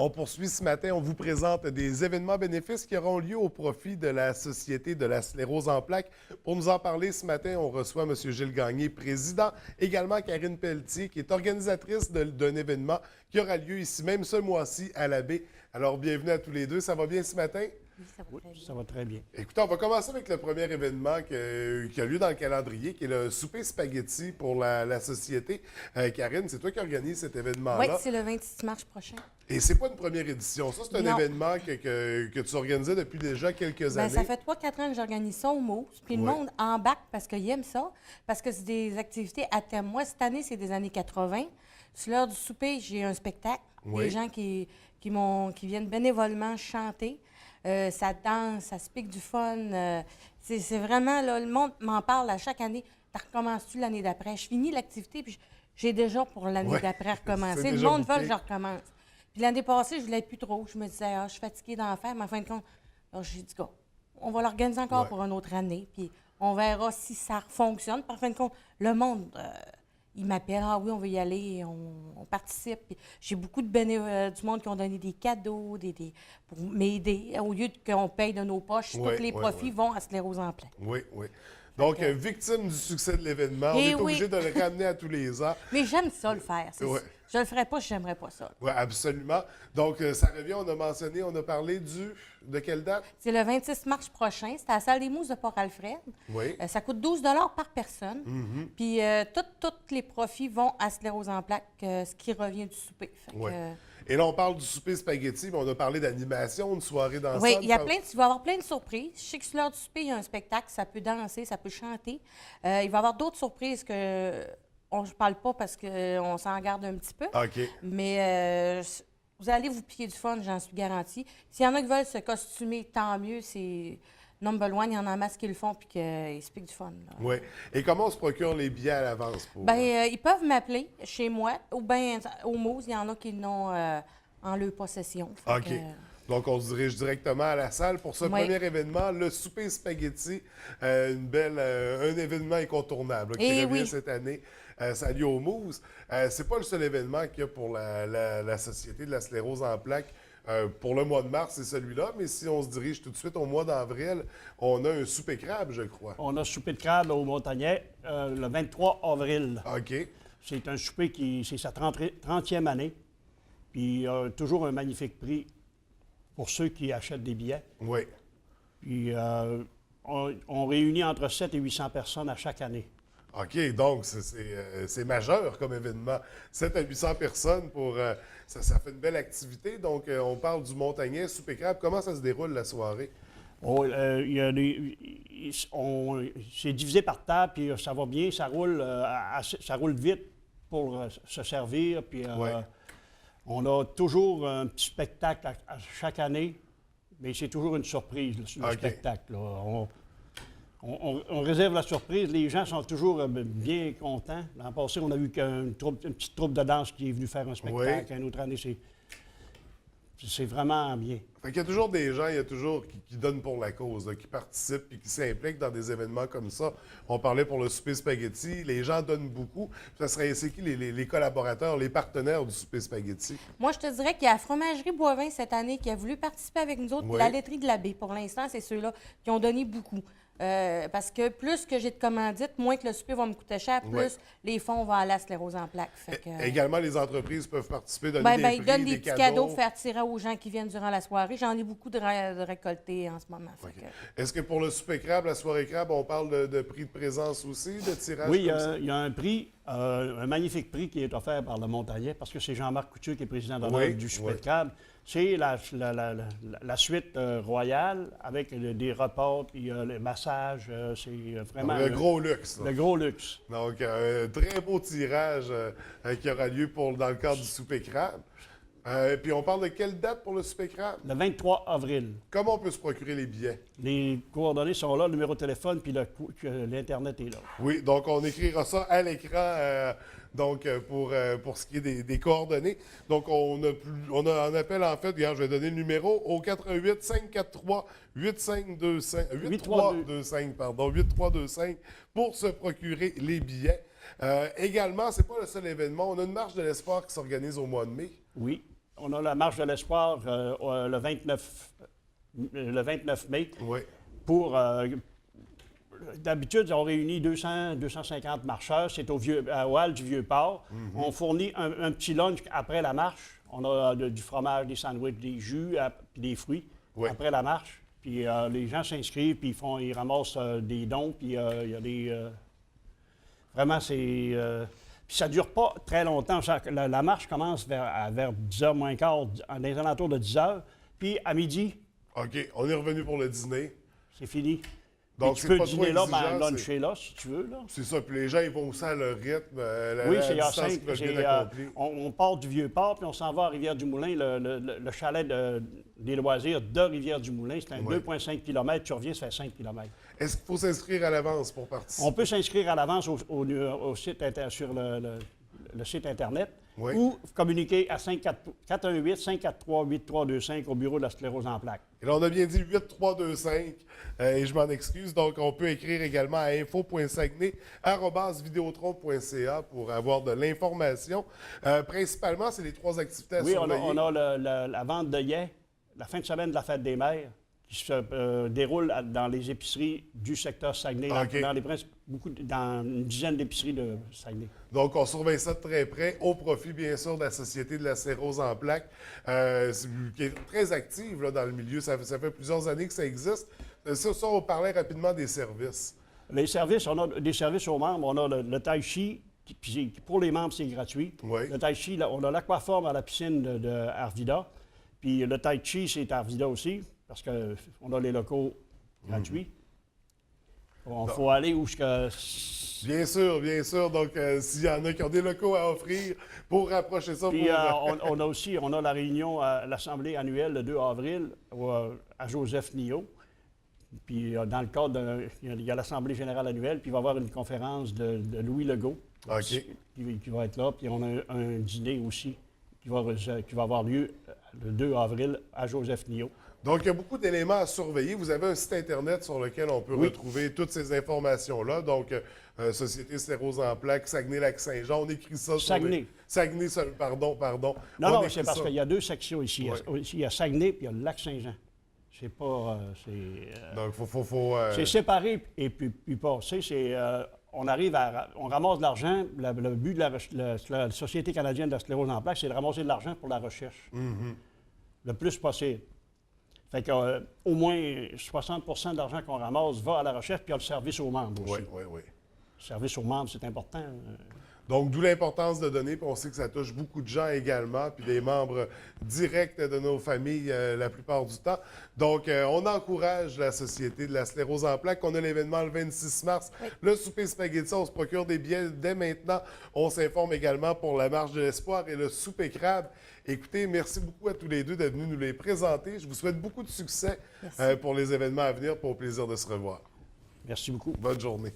On poursuit ce matin, on vous présente des événements bénéfices qui auront lieu au profit de la Société de la sclérose en plaques. Pour nous en parler ce matin, on reçoit M. Gilles Gagné, président, également Karine Pelletier, qui est organisatrice d'un événement qui aura lieu ici même ce mois-ci à la baie. Alors, bienvenue à tous les deux. Ça va bien ce matin? Oui, ça va très bien. Ça va très bien. Écoutez, on va commencer avec le premier événement qui a lieu dans le calendrier, qui est le souper spaghetti pour la Société. Karine, c'est toi qui organise cet événement-là. Oui, c'est le 26 mars prochain. Et c'est pas une première édition. Ça, c'est un Non. événement que tu organisais depuis déjà quelques années. Ça fait 3-4 ans que j'organise ça au Mousse. Puis le monde embarque parce qu'il aime ça, parce que c'est des activités à thème. Moi, cette année, c'est des années 80. Sur l'heure du souper, j'ai un spectacle. Oui. Des gens qui viennent bénévolement chanter. Ça danse, ça se pique du fun. C'est vraiment, là, le monde m'en parle à chaque année. Tu recommences-tu l'année d'après? Je finis l'activité, puis j'ai déjà pour l'année d'après recommencer. C'est Le déjà monde veut booké. que je recommence. Puis l'année passée, je ne voulais plus trop. Je me disais, je suis fatiguée d'en faire, mais en fin de compte, j'ai dit, on va l'organiser encore pour une autre année, puis on verra si ça fonctionne. Puis en fin de compte, le monde, il m'appelle, oui, on veut y aller, on participe. Puis j'ai beaucoup de du monde qui ont donné des cadeaux pour m'aider. Au lieu qu'on paye de nos poches, tous les profits vont à sclérose en plaques. Oui, oui. Donc, victime du succès de l'événement, on Eh est oui. obligé de le ramener à tous les ans. Mais j'aime ça le faire. Ouais. Je le ferais pas, je n'aimerais pas ça. Oui, absolument. Donc, ça revient, on a parlé de quelle date? C'est le 26 mars prochain. C'est à la salle des Mousses de Port-Alfred. Oui. Ça coûte 12 par personne. Puis tous les profits vont à sclérose en plaques, ce qui revient du souper. Fait que, Oui. Et là, on parle du souper spaghetti, mais on a parlé d'animation, de soirée d'ensemble. oui, il y a tu vas avoir plein de surprises. Je sais que sur l'heure du souper, il y a un spectacle, ça peut danser, ça peut chanter. Il va y avoir d'autres surprises que je ne parle pas parce qu'on s'en garde un petit peu. OK. Mais vous allez vous piquer du fun, j'en suis garantie. S'il y en a qui veulent se costumer, tant mieux. C'est number one, il y en a en masse qui le font puis qu'ils se piquent du fun. Là. Oui. Et comment on se procure les billets à l'avance pour... Ils peuvent m'appeler chez moi ou bien au Mousse, il y en a qui l'ont en leur possession. Fait OK. que, Donc, on se dirige directement à la salle pour ce premier événement, le souper spaghetti, un événement incontournable qui Eh revient oui. cette année. Ça a lieu au Mousse. C'est pas le seul événement qu'il y a pour la Société de la sclérose en plaques. Pour le mois de mars, c'est celui-là, mais si on se dirige tout de suite au mois d'avril, on a un souper crabe, je crois. On a souper de crabe au Montagnet le 23 avril. OK. C'est un souper c'est sa 30e année. Puis toujours un magnifique prix pour ceux qui achètent des billets. Oui. Puis on réunit entre 7 et 800 personnes à chaque année. OK, donc c'est majeur comme événement. 7 à 800 personnes pour... ça fait une belle activité. Donc, on parle du Montagnet, souper crabe. Comment ça se déroule la soirée? C'est divisé par table, puis ça va bien, ça roule vite pour se servir. Puis on a toujours un petit spectacle à chaque année, mais c'est toujours une surprise, le spectacle. Là. On réserve la surprise. Les gens sont toujours bien contents. L'an passé, on a eu une petite troupe de danse qui est venue faire un spectacle. Une autre année, c'est vraiment bien. Fait qu'il y a toujours des gens, qui donnent pour la cause, là, qui participent et qui s'impliquent dans des événements comme ça. On parlait pour le souper spaghetti, les gens donnent beaucoup. C'est qui les collaborateurs, les partenaires du souper spaghetti? moi, je te dirais qu'il y a la fromagerie Boivin cette année qui a voulu participer avec nous autres, puis la laiterie de la baie. Pour l'instant, c'est ceux-là qui ont donné beaucoup. Parce que plus que j'ai de commandites, moins que le souper va me coûter cher, plus les fonds vont aller à la sclérose en plaques. Fait que, Également, les entreprises peuvent participer, donner des prix, ils donnent des petits cadeaux. cadeaux, faire tirer aux gens qui viennent durant la soirée. J'en ai beaucoup de récoltés en ce moment. Fait que, Est-ce que pour le souper crabe, la soirée crabe, on parle de prix de présence aussi, de tirage Oui, comme ça? il y a un prix, un magnifique prix qui est offert par le Montagnet, parce que c'est Jean-Marc Couture qui est président d'honneur du souper de crabe. C'est la suite royale avec des repas, puis le massage. C'est vraiment... Le gros luxe. Là. Le gros luxe. Donc, un très beau tirage qui aura lieu dans le cadre du souper crabe. Puis on parle de quelle date pour le souper crabe? Le 23 avril. Comment on peut se procurer les billets? Les coordonnées sont là, le numéro de téléphone, puis l'Internet est là. Oui, donc on écrira ça à l'écran pour ce qui est des coordonnées. Donc on a un appel en fait, regarde, je vais donner le numéro au 88 543 8525 8325 8325 pour se procurer les billets. Également, c'est pas le seul événement, on a une marche de l'espoir qui s'organise au mois de mai. Oui. on a la marche de l'espoir le 29 mai. Oui. Pour d'habitude, on réunit 250 marcheurs. C'est au Hall du Vieux-Port. On fournit un petit lunch après la marche. On a du fromage, des sandwichs, des jus, puis des fruits après la marche. Puis les gens s'inscrivent, puis ils ramassent des dons, puis il y a des... vraiment, c'est... puis ça ne dure pas très longtemps. La marche commence vers 10h moins quart, dans les alentours de 10h. Puis à midi... OK, on est revenu pour le dîner. C'est fini. Donc, tu peux pas trop dîner là, exigeant, luncher là, si tu veux. Là. C'est ça, puis les gens, ils vont aussi à leur rythme, Oui, la c'est distance simple. qu'ils veulent bien accomplir. On part du Vieux-Port, puis on s'en va à Rivière-du-Moulin, le chalet des loisirs de Rivière-du-Moulin. C'est un 2,5 km. Tu reviens, ça fait 5 km. Est-ce qu'il faut s'inscrire à l'avance pour participer? On peut s'inscrire à l'avance au site sur le site Internet ou communiquer à 418-543-8325 au bureau de la sclérose en plaques. Et là, on a bien dit 8325, et je m'en excuse. Donc, on peut écrire également à info.saguenay@videotron.ca pour avoir de l'information. Principalement, c'est les 3 activités à surveiller. On a la vente de yais, la fin de semaine de la fête des mères, qui se déroule dans les épiceries du secteur Saguenay, dans une dizaine d'épiceries de Saguenay. Donc, on surveille ça de très près, au profit, bien sûr, de la Société de la sclérose en plaques, qui est très active là, dans le milieu. Ça fait plusieurs années que ça existe. Ça, on parlait rapidement des services. Les services, on a des services aux membres. On a le tai chi, qui pour les membres, c'est gratuit. Oui. Le tai chi, on a l'aquaforme à la piscine de Arvida. Puis le tai chi, c'est à Arvida aussi, parce qu'on a les locaux gratuits. Il faut aller où Bien sûr, bien sûr. Donc, s'il y en a qui ont des locaux à offrir pour rapprocher ça. Puis on a la réunion à l'Assemblée annuelle le 2 avril à Joseph Nio. Puis dans le cadre il y a l'Assemblée générale annuelle, puis il va y avoir une conférence de Louis Legault qui va être là. Puis on a un dîner aussi qui va avoir lieu le 2 avril à Joseph Nio. Donc, il y a beaucoup d'éléments à surveiller. Vous avez un site Internet sur lequel on peut retrouver toutes ces informations-là. Donc, Société sclérose en plaques, Saguenay-Lac-Saint-Jean, on écrit ça Saguenay. Saguenay, pardon. Non, c'est parce qu'il y a 2 sections ici. Il y a Saguenay puis il y a le Lac-Saint-Jean. C'est pas... Donc, faut c'est séparé et puis passé. On ramasse de l'argent. Le but de la Société canadienne de la sclérose en plaques, c'est de ramasser de l'argent pour la recherche. Le plus possible. Fait qu'au moins 60 de l'argent qu'on ramasse va à la recherche, puis il y a le service aux membres aussi. Oui. Le service aux membres, c'est important. Donc, d'où l'importance de donner, puis on sait que ça touche beaucoup de gens également, puis des membres directs de nos familles la plupart du temps. Donc, on encourage la Société de la sclérose en plaques. On a l'événement le 26 mars. Oui. Le souper spaghetti, on se procure des billets dès maintenant. On s'informe également pour la marche de l'espoir et le souper crabe. Écoutez, merci beaucoup à tous les deux d'être venus nous les présenter. Je vous souhaite beaucoup de succès pour les événements à venir, pour le plaisir de se revoir. Merci beaucoup. Bonne journée.